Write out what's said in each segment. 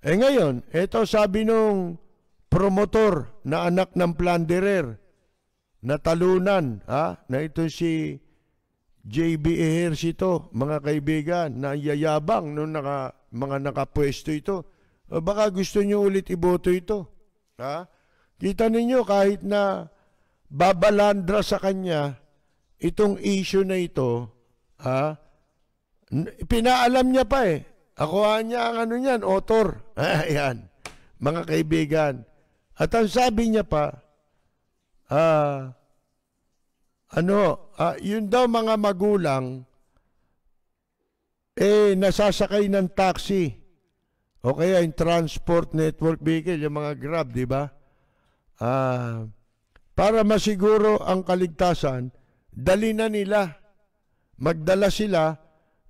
Eh ngayon, eto sabi nung promotor na anak ng plunderer na talunan, na ito si JB Ejercito, mga kaibigan, na yayabang nung mga nakapwesto ito. O baka gusto nyo ulit iboto ito. Kita ninyo kahit na babalandra sa kanya itong issue na ito, pinaalam niya pa eh. Ako niya ang ano niyan, author. Ayan, mga kaibigan. At ang sabi niya pa, yun daw mga magulang, nasasakay ng taxi, o kaya yung transport network vehicle, yung mga Grab, di ba? Para masiguro ang kaligtasan, dali na nila. Magdala sila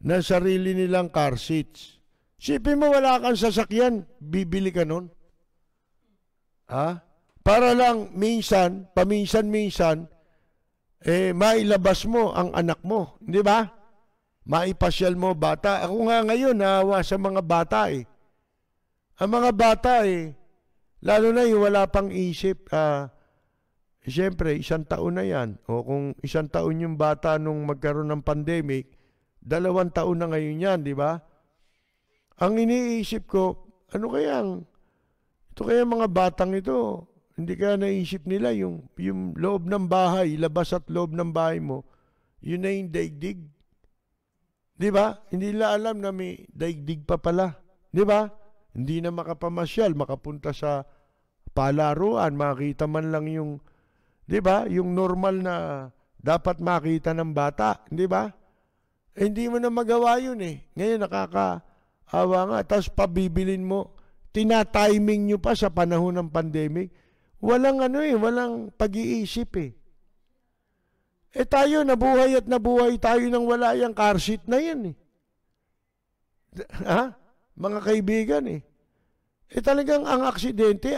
ng sarili nilang car seats. Sipin mo wala kang sasakyan, bibili ka nun. Para lang minsan, paminsan-minsan, mailabas mo ang anak mo. Di ba? Maipasyal mo bata. Ako nga ngayon, naawa sa mga bata eh. Ang mga bata lalo na yung wala pang isip, siyempre, 1 taon na yan. O kung 1 taon yung bata nung magkaroon ng pandemic, 2 taon na ngayon yan, di ba? Ang iniisip ko, ito kaya mga batang ito, hindi kaya naisip nila yung loob ng bahay, labas at loob ng bahay mo, yun na yung daigdig. Di ba? Hindi nila alam na may daigdig pa pala. Di ba? Hindi na makapamasyal, makapunta sa palaruan, makita man lang yung, di ba? Yung normal na dapat makita ng bata. Di ba? Hindi mo na magawa yun eh. Ngayon nakakaawa nga. Tapos pabibilin mo, tinatiming nyo pa sa panahon ng pandemic. Walang walang pag-iisip eh. Tayo, nabuhay at nabuhay tayo nang wala yung car seat na yan eh. Mga kaibigan eh. Talagang ang aksidente.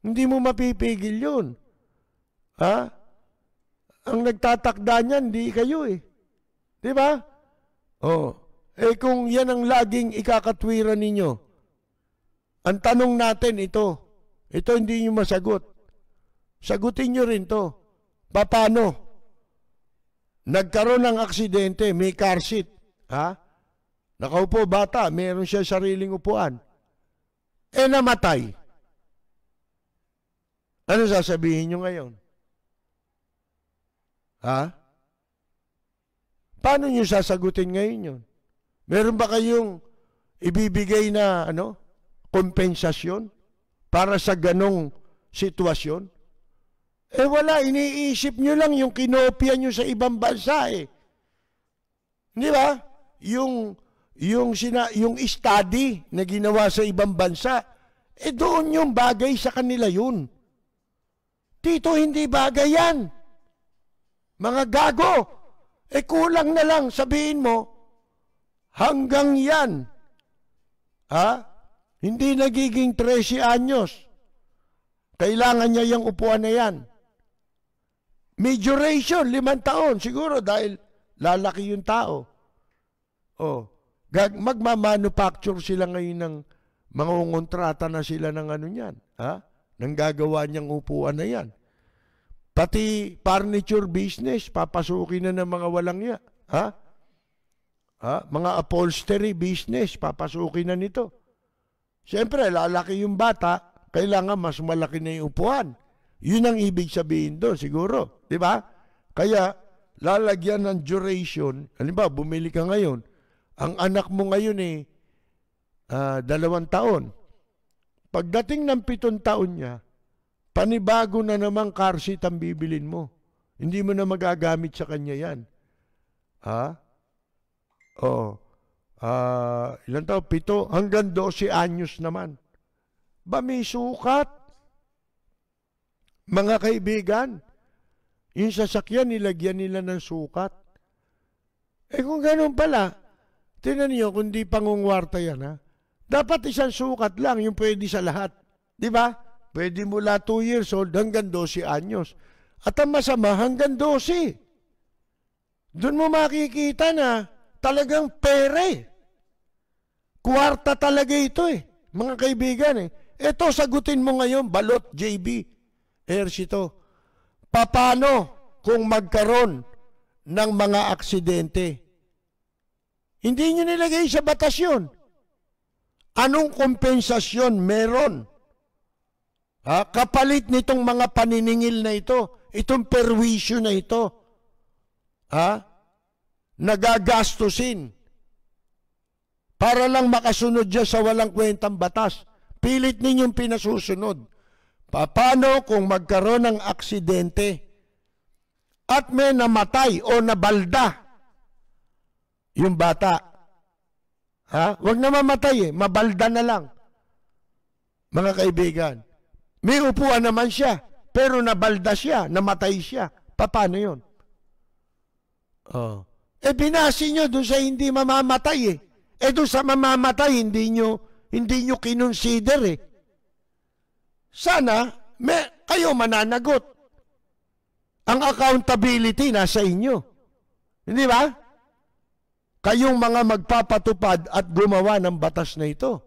Hindi mo mapipigil yun. Ang nagtatakda niyan, hindi kayo eh. Di ba? Kung yan ang laging ikakatwiran ninyo, ang tanong natin ito hindi nyo masagot. Sagutin nyo rin to. Paano? Nagkaroon ng aksidente, may car seat. Nakaupo bata, meron siya sariling upuan. Namatay. Ano sasabihin nyo ngayon? Paano nyo sasagutin ngayon yun? Meron ba kayong ibibigay na kompensasyon para sa ganong sitwasyon? Wala, iniisip nyo lang yung kinopya nyo sa ibang bansa eh. Di ba? Yung study na ginawa sa ibang bansa, doon yung bagay sa kanila yun. Dito hindi bagay yan. Mga gago. Kulang na lang sabihin mo, hanggang yan. Hindi nagiging 13 anyos. Kailangan niya yung upuan na yan. May duration, 5 taon. Siguro dahil lalaki yung tao. Magmamanufacture sila ngayon ng mga kontrata na sila ng niyan. Nang gagawa niyang upuan na yan. Pati furniture business, papasukin na ng mga walang niya. Mga upholstery business, papasukin na nito. Siyempre, lalaki yung bata, kailangan mas malaki na yung upuan. Yun ang ibig sabihin doon, siguro. Di ba? Kaya, lalagyan ng duration. Halimbawa, bumili ka ngayon. Ang anak mo ngayon 2 taon. Pagdating ng 7 taon niya, panibago na namang car seat ang bibilin mo. Hindi mo na magagamit sa kanya yan. Ilan taon? 7 hanggang 12 anyos naman. Ba may sukat? Mga kaibigan, yung sasakyan, nilagyan nila ng sukat. Kung ganun pala, tinan niyo, kung di pangungwarta yan, dapat isang sukat lang, yung pwede sa lahat. Di ba? Pwede mula 2 years old hanggang 12 anyos. At ang masama, hanggang 12. Doon mo makikita na talagang pere. Kwarta talaga ito eh, mga kaibigan eh. Ito, sagutin mo ngayon, Balot, JB, Ercito. Paano kung magkaroon ng mga aksidente? Hindi nyo nilagay sa batas yun. Anong kompensasyon meron? Kapalit nitong mga paniningil na ito, itong perwisyo na ito, nagagastusin para lang makasunod dyan sa walang kwentang batas. Pilit ninyong pinasusunod. Paano kung magkaroon ng aksidente at may namatay o nabalda yung bata? Huwag na mamatay mabalda na lang. Mga kaibigan, may upuan naman siya, pero nabalda siya, namatay siya. Paano yun? Binasi nyo doon sa hindi mamamatay doon sa mamamatay, hindi nyo kinonsider Sana, kayo mananagot. Ang accountability nasa inyo. Hindi ba? Kayong mga magpapatupad at gumawa ng batas na ito.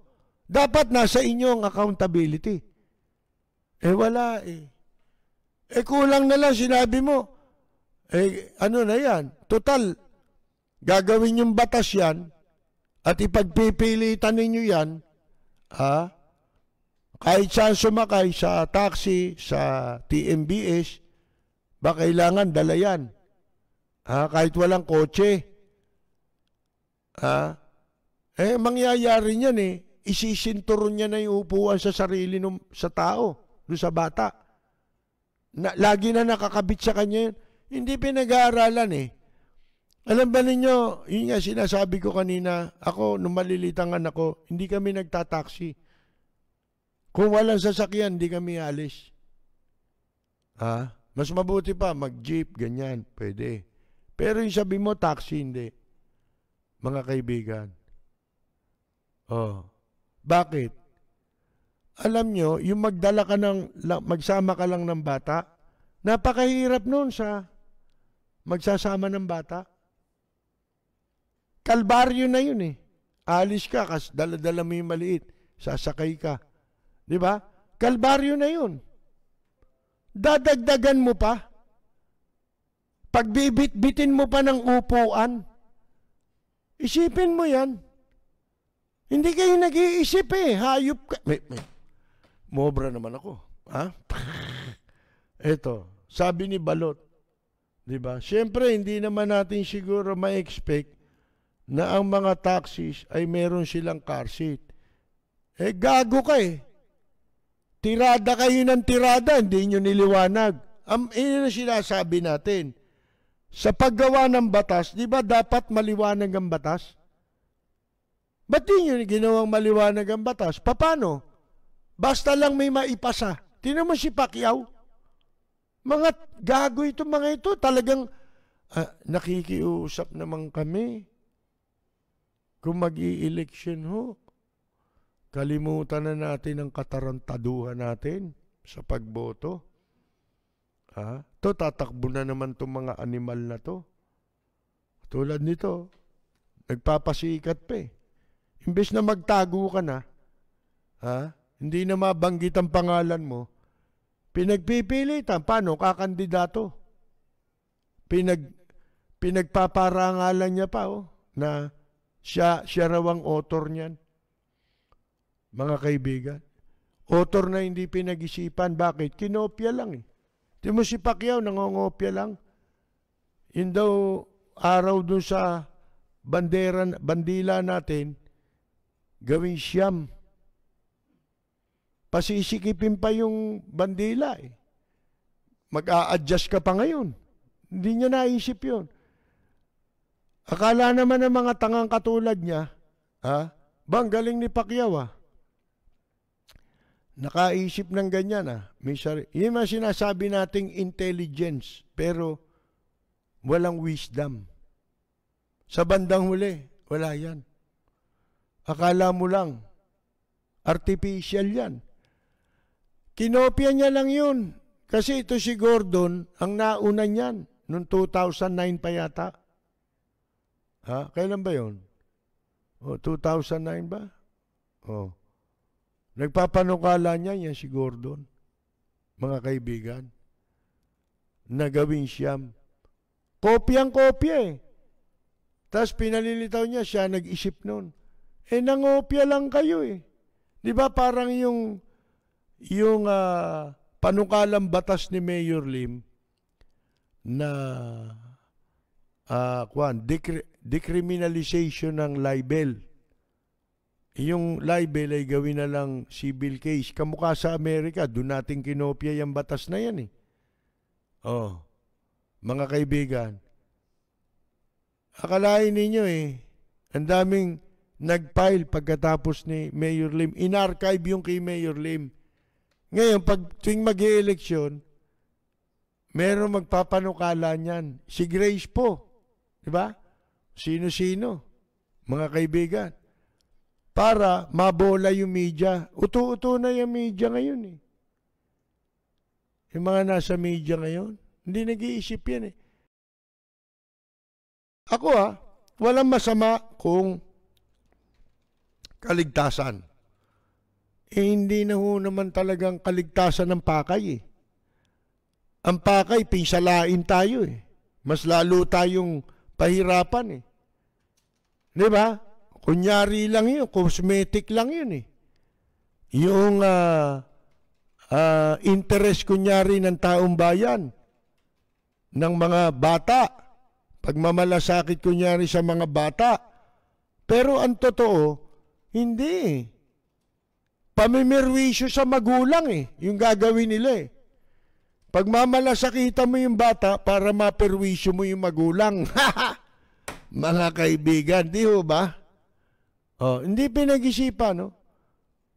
Dapat nasa inyo ang accountability. Wala kulang na lang sinabi mo. Ano na yan? Total, gagawin yung batas yan at ipagpipilitan ninyo yan, kahit saan sumakay sa taxi, sa TMBS, ba kailangan dala yan. Kahit walang kotse. Mangyayari niyan isisinturon niya na yung upuan sa sarili sa tao, doon sa bata. Lagi na nakakabit sa kanya yun. Hindi pinag-aaralan Alam ba ninyo, yun nga sinasabi ko kanina, ako, nung malilitang anak ko, hindi kami nagtataksi. Kung walang sasakyan, hindi kami alis. Mas mabuti pa, mag-jeep, ganyan, pwede. Pero yung sabi mo, taxi, hindi. Mga kaibigan. Bakit? Alam nyo, yung magsama ka lang ng bata, napakahirap nun sa magsasama ng bata. Kalbaryo na yun Alis ka, kas dala-dala mo yung maliit, sasakay ka. Di ba? Kalbaryo na yun. Dadagdagan mo pa. Pagbibit-bitin mo pa ng upuan. Isipin mo yan. Hindi kayo nag-iisip Hayop ka. Mobra naman ako. Eto, sabi ni Balot. Di ba? Siyempre, hindi naman natin siguro ma-expect na ang mga taxis ay meron silang car seat. Gago ka Tirada kayo ng tirada, hindi nyo niliwanag. Yun ang sinasabi natin. Sa paggawa ng batas, di ba dapat maliwanag ang batas? Ba't di nyo ginawang maliwanag ang batas? Paano? Basta lang may maipasa. Tingnan mo si Pacquiao. Mga gago ito, mga ito. Talagang nakikiusap naman kami. Kung mag-i-election kalimutan na natin ang katarantaduhan natin sa pagboto. Tatakbo na naman itong mga animal na to. Tulad nito, nagpapasikat pa Imbes na magtago ka na, hindi na mabanggit ang pangalan mo, pinagpipilitan. Paano? Kakandidato. Pinagpaparangalan niya pa na siya raw ang author niyan. Mga kaibigan, author na hindi pinag-isipan. Bakit? Kinopya lang Di mo si Pacquiao, nangongopya lang. Yun daw, araw dun sa bandila natin, gawing siyam. Pasisikipin pa yung bandila Mag-a-adjust ka pa ngayon. Hindi niya naisip yun. Akala naman ng mga tangang katulad niya, bang galing ni Pacquiao nakaisip ng ganyan Yun ang sinasabi nating intelligence, pero walang wisdom. Sa bandang huli, wala yan. Akala mo lang, artificial yan. Kinopya niya lang yun. Kasi ito si Gordon, ang nauna niyan, noong 2009 pa yata. Kailan ba yun? O, 2009 ba? O. Nagpapanukala niya yan si Gordon, mga kaibigan, na gawing siyam. Kopyang-kopya eh. Tapos pinalilitaw niya, siya nag-isip nun. Nangopya lang kayo eh. Di ba parang yung panukalang batas ni Mayor Lim na decriminalization ng libel. Yung libel ay gawin na lang civil case. Kamukha sa Amerika, doon natin kinopya yung batas na yan eh. Oh, mga kaibigan, akalain ninyo eh, ang daming nag-file pagkatapos ni Mayor Lim. In-archive yung kay Mayor Lim. Ngayon, pag tuwing mag-e-eleksyon, meron magpapanukala niyan. Si Grace po. Diba? Sino-sino. Mga kaibigan. Para mabola yung media. Uto-uto na yung media ngayon eh. Yung mga nasa media ngayon, hindi nag-iisip yan eh. Ako walang masama kung kaligtasan. Hindi na ho naman talagang kaligtasan ng pakay eh. Ang pakay, pinsalain tayo eh. Mas lalo tayong pahirapan eh. Di ba? Kunyari lang yun, cosmetic lang yun eh. Yung interest kunyari ng taong bayan, ng mga bata, pagmamalasakit kunyari sa mga bata. Pero ang totoo, hindi. Pamimirwisyo sa magulang eh, yung gagawin nila eh. Pagmamalasakitan mo yung bata para maperwisyo mo yung magulang. Mga kaibigan, di ho ba? Hindi pinag-isipan, no?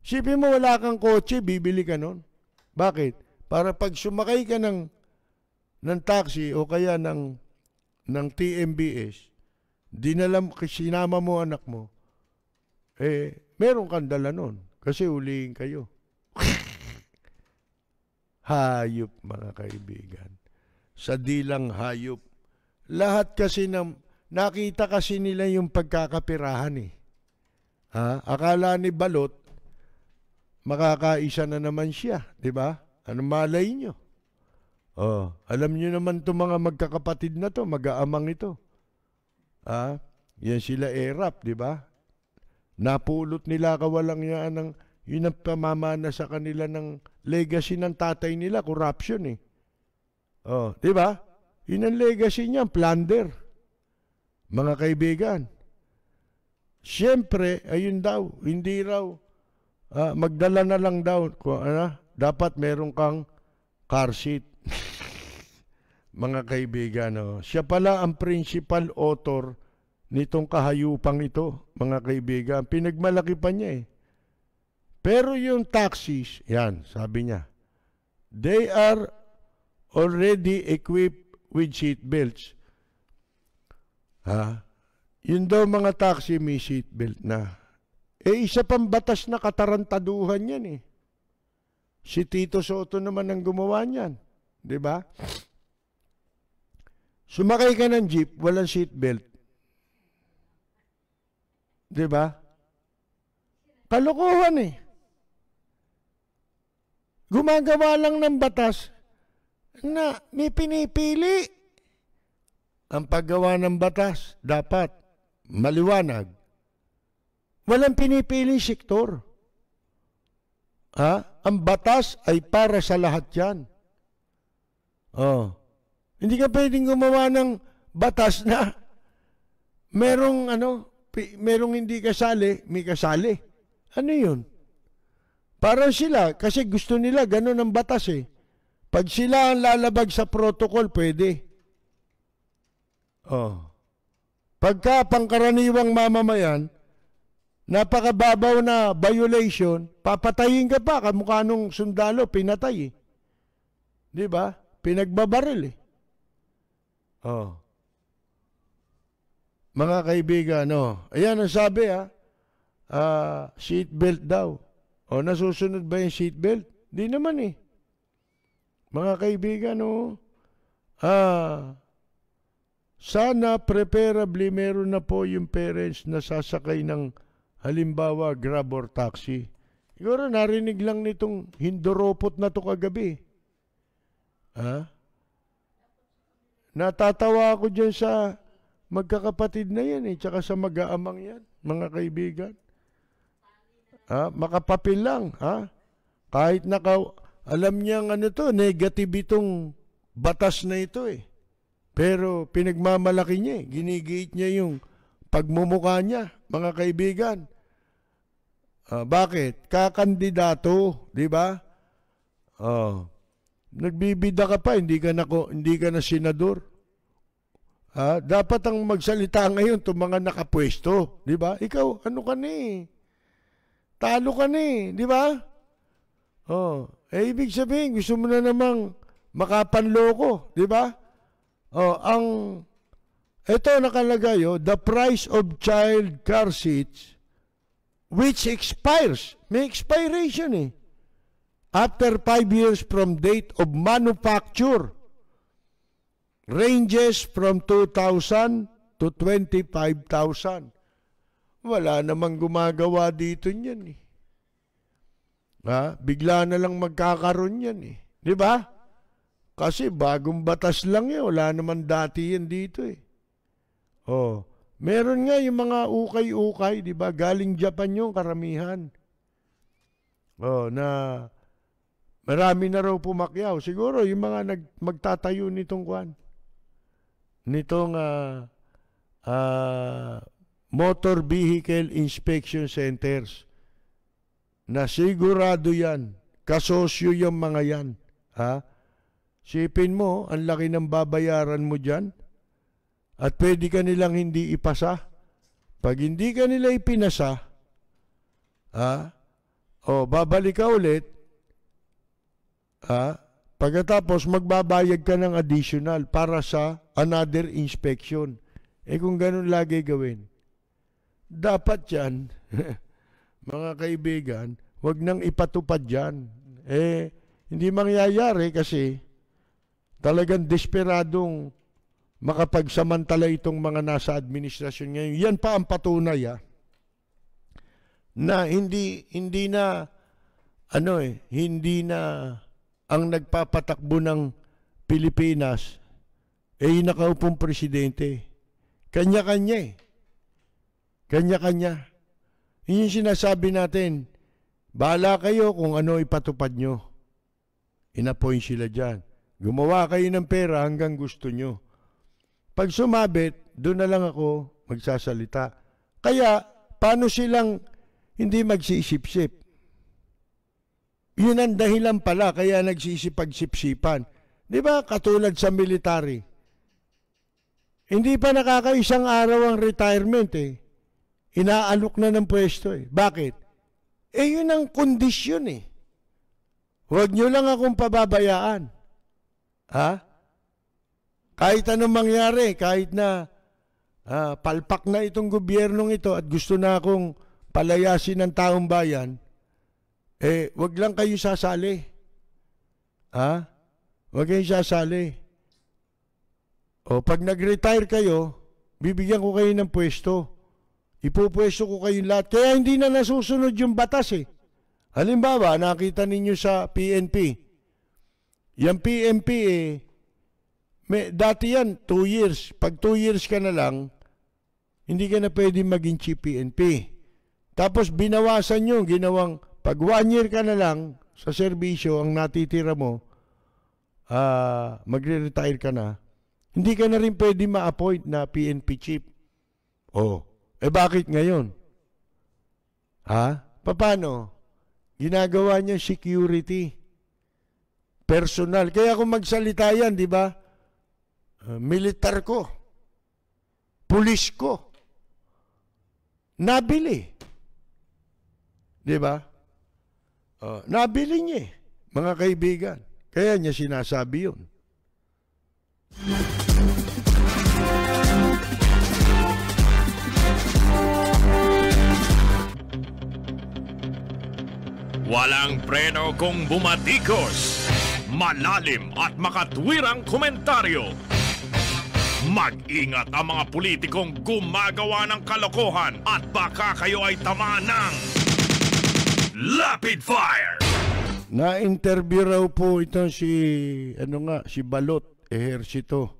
Sipin mo wala kang kotse, bibili ka nun. Bakit? Para pag sumakay ka ng taxi o kaya ng TMBS, sinama mo anak mo, meron kang dala nun. Kasi ulihin kayo. Hayop, mga kaibigan. Sa dilang hayop. Lahat kasi nakita kasi nila yung pagkakapirahan eh. Akala ni Balot, makakaisa na naman siya, di ba? Ano malay nyo? Alam nyo naman itong mga magkakapatid na to, mag-aamang ito. Yan sila Erap, di ba? Napulot nila kawalang yun ang pamamana sa kanila ng legacy ng tatay nila, corruption eh. Di ba? Yun ang legacy niya, plunder. Mga kaibigan. Siyempre, ayun daw, hindi raw, magdala na lang daw, dapat meron kang car seat. Mga kaibigan, siya pala ang principal author nitong kahayupang ito, mga kaibigan. Pinagmalaki pa niya eh. Pero yung taxis, yan, sabi niya, they are already equipped with seat belts. Yun daw mga taxi may seatbelt na. Isa pang batas na katarantaduhan yan eh. Si Tito Soto naman ang gumawa niyan. Diba? Sumakay ka ng jeep, walang seatbelt. Diba? Kalokohan eh. Gumagawa lang ng batas na may pinipili. Ang paggawa ng batas, dapat maliwanag. Walang pinipiling sektor. Ang batas ay para sa lahat yan. Hindi ka pwedeng gumawa ng batas na merong hindi kasali, may kasali. Ano yun? Parang sila, kasi gusto nila ganun ang batas eh. Pag sila ang lalabag sa protocol, pwede. Pagka pangkaraniwang mamamayan, napakababaw na violation, papatayin ka pa, kamukha nung sundalo, pinatay eh. Di ba? Pinagbabaril eh. Mga kaibigan, ayan ang sabi seatbelt daw. Nasusunod ba yung seatbelt? Di naman eh. Mga kaibigan, sana preferably meron na po yung parents na sasakay ng halimbawa Grab or taxi. Siguro narinig lang nitong hindoropot na to kagabi. Ha? Natatawa ako dyan sa magkakapatid na yan tsaka sa mag-aamang yan, mga kaibigan. Makapapil lang, kahit alam niyang negative itong batas na ito Pero pinagmamalaki niya ginigiit niya yung pagmumukha niya, mga kaibigan. Bakit? Kakandidato, di ba? Nagbibida ka pa, hindi ka na senador. Dapat ang magsalita ngayon itong mga nakapwesto, di ba? Ikaw, ano ka ni? Talo ka ni, di ba? Ibig sabihin, gusto mo na namang makapanloko, di ba? Ito nakalagay, the price of child car seats which expires. May expiration after 5 years from date of manufacture. Ranges from 2,000 to 25,000. Wala namang gumagawa dito niyan Bigla na lang magkakaroon yan Di ba? Kasi bagong batas lang wala naman dati yan dito meron nga yung mga ukay-ukay, di ba? Galing Japan yung karamihan. Na marami na raw pumakyaw. Siguro yung mga magtatayo nitong motor vehicle inspection centers. Na sigurado yan. Kasosyo yung mga yan. Sipin mo, ang laki ng babayaran mo dyan. At pwede ka nilang hindi ipasa. Pag hindi ka nila ipinasa, babalik ka ulit, pagkatapos magbabayad ka ng additional para sa another inspection. Kung ganun lagi gawin, dapat yan, mga kaibigan, wag nang ipatupad yan. Hindi mangyayari kasi talagang desperadong makapagsamantala itong mga nasa administrasyon ngayon. Yan pa ang patunay na hindi na ang nagpapatakbo ng Pilipinas nakaupong presidente. Kanya-kanya Kanya-kanya. Yun yung sinasabi natin. Bahala kayo kung ano ipatupad nyo. Inappoint sila dyan. Gumawa kayo ng pera hanggang gusto nyo. Pag sumabit, doon na lang ako magsasalita. Kaya, paano silang hindi magsisip-sip? Yun ang dahilan pala, kaya nagsisipag-sipsipan. Di ba? Katulad sa military. Hindi pa nakakaisang araw ang retirement Inaalok na ng pwesto Bakit? Yun ang kondisyon Huwag nyo lang akong pababayaan. Kahit anong mangyari, kahit na palpak na itong gobyernong ito at gusto na akong palayasin ng taong bayan, wag lang kayo sasali. Wag kayong sasali. Pag nag-retire kayo, bibigyan ko kayo ng pwesto. Ipupwesto ko kayo lahat. Kaya hindi na nasusunod yung batas Halimbawa, nakita ninyo sa PNP. Yung PNP dati yan, 2 years. Pag 2 years ka na lang, hindi ka na pwede maging chief PNP. Tapos binawasan nyo, ginawang, pag 1 year ka na lang sa serbisyo, ang natitira mo, magre-retire ka na, hindi ka na rin pwede ma-appoint na PNP chief. Bakit ngayon? Paano? Ginagawa niya security. Personal. Kaya kung magsalita yan, di ba? Militar ko. Pulis ko. Nabili. Di ba? Nabili niya mga kaibigan. Kaya niya sinasabi yun. Walang preno kung bumatikos. Malalim at makatwirang komentaryo. Mag-ingat ang mga politikong gumagawa ng kalokohan at baka kayo ay tamaan ng Rapid Fire! Na-interview raw po ito si Balot Ejercito.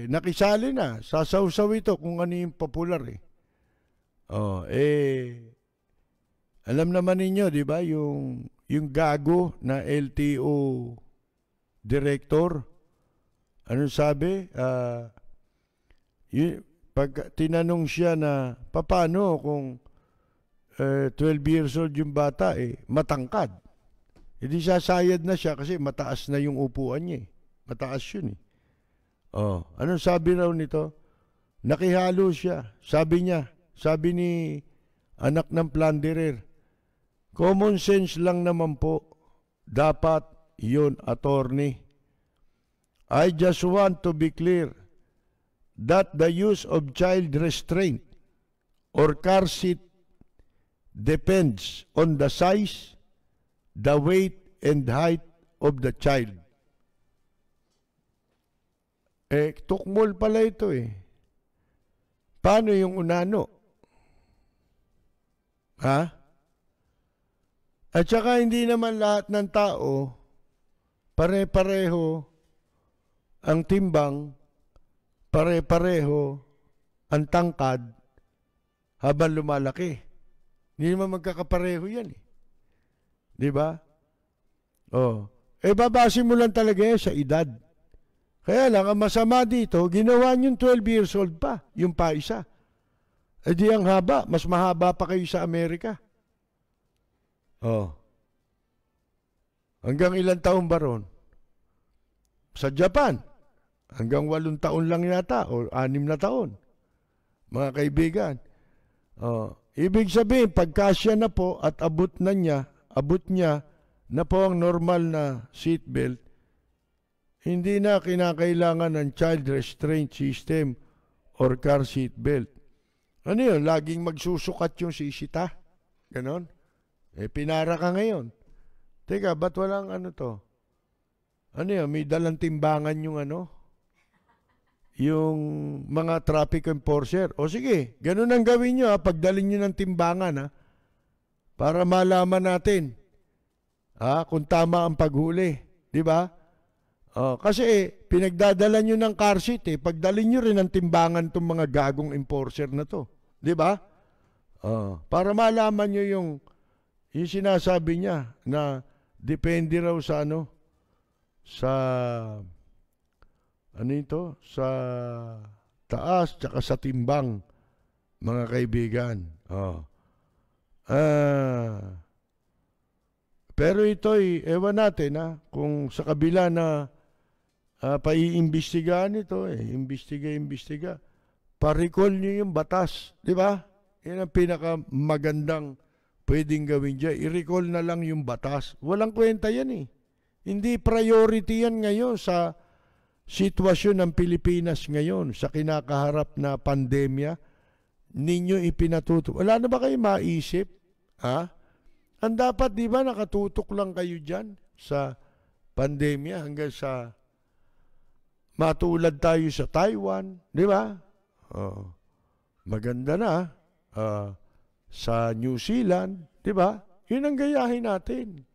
Nakisali na. Sasaw-saw ito kung ano yung popular eh. Alam naman ninyo, di ba, yung gago na LTO director, ano sabi? Pag tinanong siya na, paano kung 12 years old yung bata, matangkad. Hindi sasayad na siya kasi mataas na yung upuan niya. Mataas yun eh. Anong sabi raw nito? Nakihalo siya. Sabi ni anak ng plunderer, common sense lang naman po. Dapat yun, attorney. I just want to be clear that the use of child restraint or car seat depends on the size, the weight, and height of the child. Tukmol pala ito eh. Paano yung unano? At saka hindi naman lahat ng tao pare-pareho ang timbang, pare-pareho ang tangkad habang lumalaki. Hindi naman magkakapareho yan eh. Di ba? Babase mo lang talaga yan sa edad. Kaya lang, ang masama dito, ginawa niyong 12 years old pa, yung pa isa. Di ang haba, mas mahaba pa kayo sa Amerika. Hanggang ilang taon ba ron? Sa Japan, hanggang 8 taon lang yata, o 6 na taon. Mga kaibigan. Ibig sabihin, pagkasya na po at abot niya na po ang normal na seatbelt, hindi na kinakailangan ng child restraint system or car seat belt. Ano yun? Laging magsusukat yung sisita? Ganon? Pinara ka ngayon. Teka, ba't walang ano to? Ano yun? May dalang timbangan yung yung mga traffic enforcer. O sige, ganun ang gawin nyo pagdalin nyo ng timbangan para malaman natin kung tama ang paghuli. Di ba? Kasi pinagdadala nyo ng car seat pagdalin nyo rin ng timbangan itong mga gagong enforcer na to. Di ba? Para malaman nyo yung sinasabi niya na depende raw sa sa taas tsaka sa timbang, mga kaibigan. Pero ito'y ewan natin kung sa kabila na paiimbestigahan ito imbestiga. Pa-recall nyo yung batas, di ba? Yan ang pinakamagandang pwedeng gawin dyan. I-recall na lang yung batas. Walang kwenta yan eh. Hindi priority yan ngayon sa sitwasyon ng Pilipinas ngayon, sa kinakaharap na pandemya. Ninyo ipinatuto. Wala na ba kayo maisip? Ang dapat, di ba, nakatutok lang kayo dyan sa pandemya hanggang sa matulad tayo sa Taiwan, di ba? Maganda na. Sa New Zealand, di ba? Yun ang gayahin natin.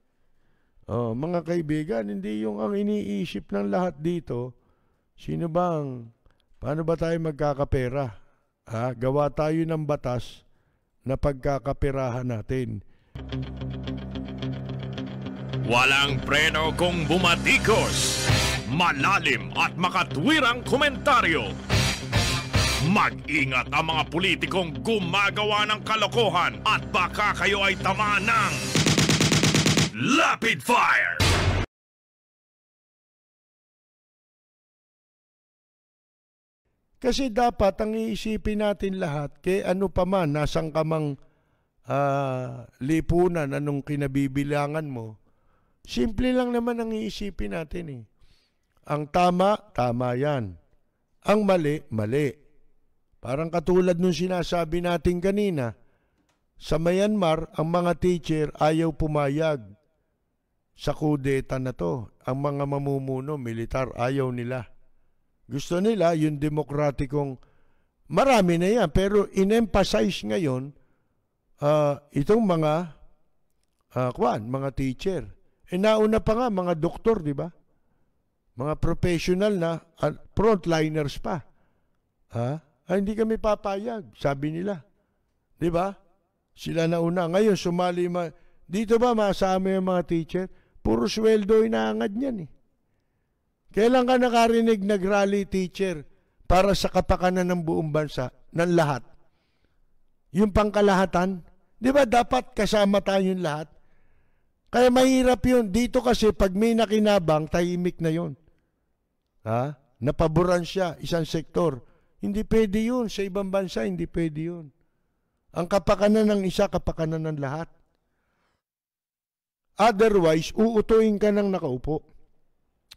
Mga kaibigan, hindi yung ang iniisip ng lahat dito, paano ba tayo magkakapera? Gawa tayo ng batas na pagkakaperahan natin. Walang preno kung bumatikos. Malalim at makatwirang komentaryo. Mag-ingat ang mga politikong gumagawa ng kalokohan at baka kayo ay tamaan ng Rapid Fire! Kasi dapat ang iisipin natin lahat, ano pa man, nasang ka mang lipunan, anong kinabibilangan mo, simple lang naman ang iisipin natin Ang tama, tama yan. Ang mali, mali. Parang katulad nung sinasabi natin kanina, sa Myanmar, ang mga teacher ayaw pumayag sa kudeta na to. Ang mga mamumuno, militar, ayaw nila. Gusto nila yung demokratikong, marami na yan, pero in-emphasize ngayon itong mga mga teacher. Nauna pa nga mga doktor, di ba? Mga professional na frontliners pa. Hindi kami papayag, sabi nila. Di ba? Sila nauna. Ngayon, sumali dito ba masama yung mga teacher? Puro sweldo inaangad niyan eh. Kailan ka nakarinig nag-rally teacher para sa kapakanan ng buong bansa, ng lahat? Yung pangkalahatan, di ba dapat kasama tayong lahat? Kaya mahirap yun. Dito kasi pag may nakinabang, tahimik na yun. Napaboran siya, isang sektor. Hindi pwede yun. Sa ibang bansa, hindi pwede yun. Ang kapakanan ng isa, kapakanan ng lahat. Otherwise, uutuin ka ng nakaupo.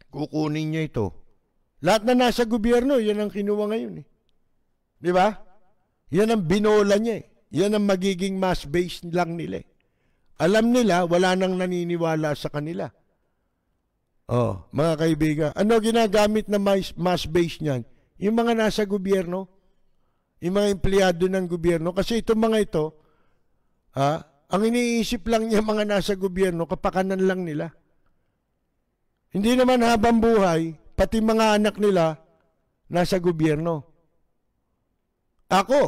Kukunin niya ito. Lahat na nasa gobyerno, yan ang kinuha ngayon eh. Di ba? Yan ang binola niya eh. Yan ang magiging mass base lang nila eh. Alam nila, wala nang naniniwala sa kanila. Mga kaibigan, ano ginagamit na mass base niyan? Yung mga nasa gobyerno, yung mga empleyado ng gobyerno, kasi itong mga ito, ang iniisip lang niya mga nasa gobyerno, kapakanan lang nila. Hindi naman habang buhay, pati mga anak nila, nasa gobyerno. Ako,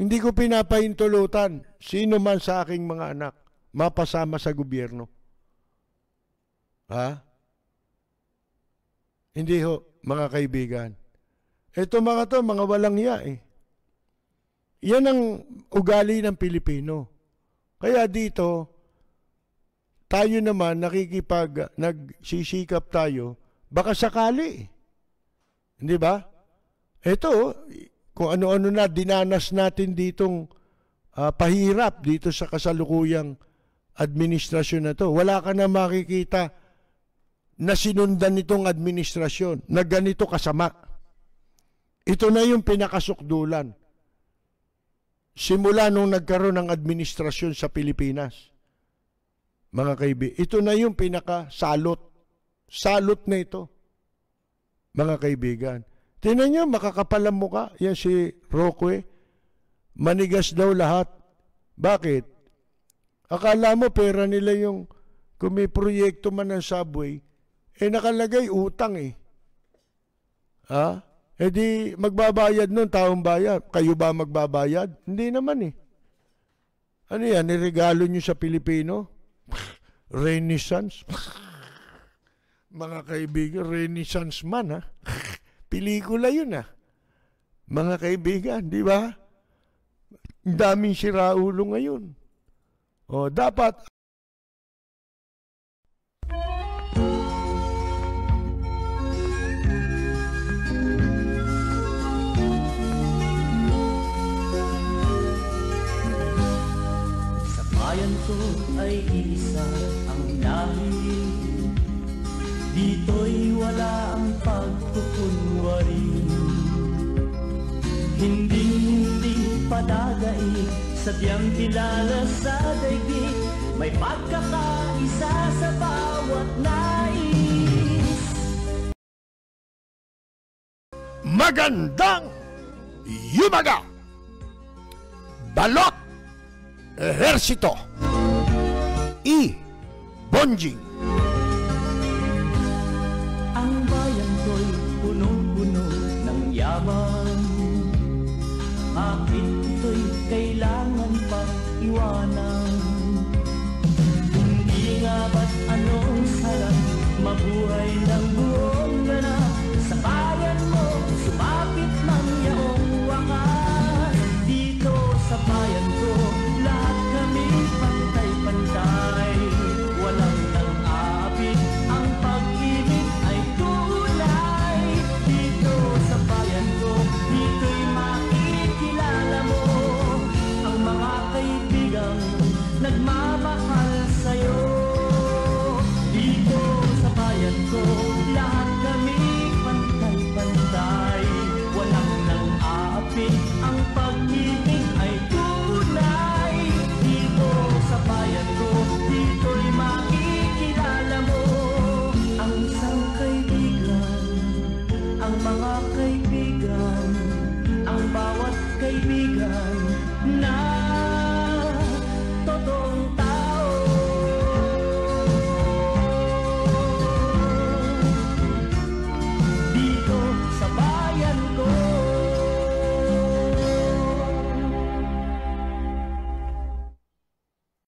hindi ko pinapahintulutan sino man sa aking mga anak mapasama sa gobyerno. Hindi ho, mga kaibigan. Ito mga walang hiya eh. Yan ang ugali ng Pilipino. Kaya dito, tayo naman nagsisikap tayo, baka sakali. Hindi ba? Ito, kung ano-ano na dinanas natin ditong pahirap dito sa kasalukuyang administrasyon na to. Wala ka na makikita na sinundan nitong administrasyon na ganito kasama. Ito na yung pinakasukdulan. Simula nung nagkaroon ng administrasyon sa Pilipinas. Mga kaibigan, ito na yung pinakasalot. Salot na ito. Mga kaibigan. Tingnan nyo, makakapal ang mukha. Yan si Roque. Manigas daw lahat. Bakit? Akala mo pera nila yung, kung may proyekto man ng subway, nakalagay utang eh. Di magbabayad nun, taong bayan. Kayo ba magbabayad? Hindi naman eh. Ano yan, niregalo nyo sa Pilipino? Renaissance? Mga kaibigan, Renaissance man Pelikula yun Mga kaibigan, di ba? Daming siraulo ngayon. Dapat bayan ko ay isa ang lahi. Dito'y wala ang pagkukunwari. Hindi padagay, sadyang kilala sa daigdig. May pagkakaisa sa bawat nais. magandang yumaga! Balot! Ehersito! Bonjing! Ang bayan ko'y punong-puno ng yaman. Bakit ito'y kailangan pang iwanan? Hindi nga ba't anong sarap mabuhay ng buong ganap? Sa bayan mo, sumapit ng yaong wakas. Dito sa bayan ko, lahat kami pantay-pantay. Walang nang-aabit, ang pag-ibig ay tunay. Dito sa bayan ko, dito'y makikilala mo ang mga kaibigang nagmamahal.